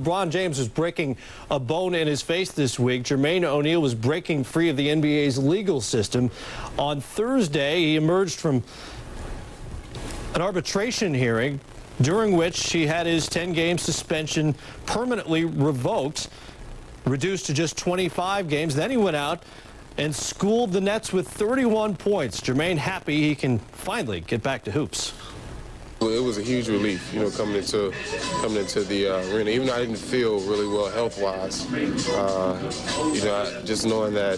LeBron James was breaking a bone in his face this week, Jermaine O'Neal was breaking free of the NBA's legal system. On Thursday, he emerged from an arbitration hearing during which he had his 10-game suspension permanently revoked, reduced to just 25 games. Then he went out and schooled the Nets with 31 points. Jermaine happy he can finally get back to hoops. It was a huge relief, coming into the arena. Even though I didn't feel really well health-wise, just knowing that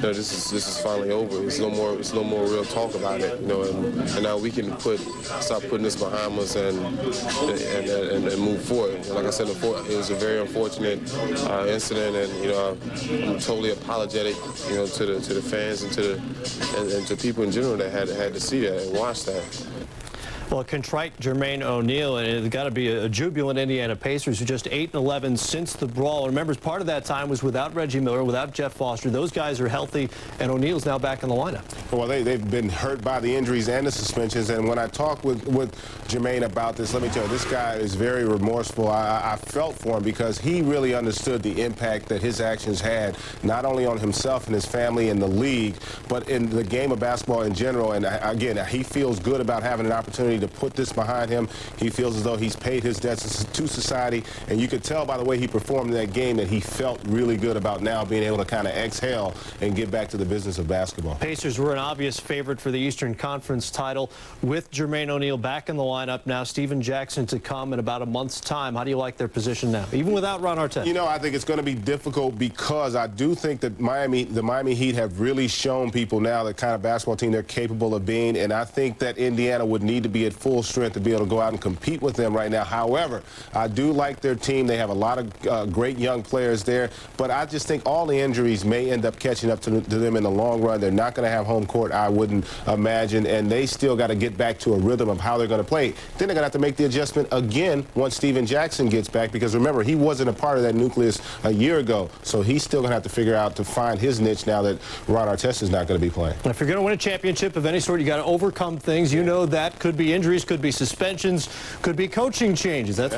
this is finally over. It's no more real talk about it, and now we can stop putting this behind us and move forward. And like I said before, it was a very unfortunate incident, and I'm totally apologetic, to the fans and to people in general that had to see that and watch that. Well, contrite Jermaine O'Neal, and it's got to be a jubilant Indiana Pacers who just 8-11 since the brawl. Remember, part of that time was without Reggie Miller, without Jeff Foster. Those guys are healthy, and O'Neal's now back in the lineup. Well, they've been hurt by the injuries and the suspensions, and when I talked with Jermaine about this, let me tell you, this guy is very remorseful. I felt for him because he really understood the impact that his actions had, not only on himself and his family and the league, but in the game of basketball in general. And again, he feels good about having an opportunity to put this behind him. He feels as though he's paid his debts to society, and you could tell by the way he performed in that game that he felt really good about now being able to kind of exhale and get back to the business of basketball. Pacers were an obvious favorite for the Eastern Conference title. With Jermaine O'Neal back in the lineup now, Stephen Jackson to come in about a month's time. How do you like their position now, even without Ron Artest? I think it's going to be difficult because I do think that the Miami Heat have really shown people now the kind of basketball team they're capable of being, and I think that Indiana would need to be at full strength to be able to go out and compete with them right now. However, I do like their team. They have a lot of great young players there, but I just think all the injuries may end up catching up to them in the long run. They're not going to have home court, I wouldn't imagine, and they still got to get back to a rhythm of how they're going to play. Then they're going to have to make the adjustment again once Stephen Jackson gets back, because remember, he wasn't a part of that nucleus a year ago, so he's still going to have to figure out to find his niche now that Ron Artest is not going to be playing. If you're going to win a championship of any sort, you got to overcome things. That could be injuries, could be suspensions, could be coaching changes. That's what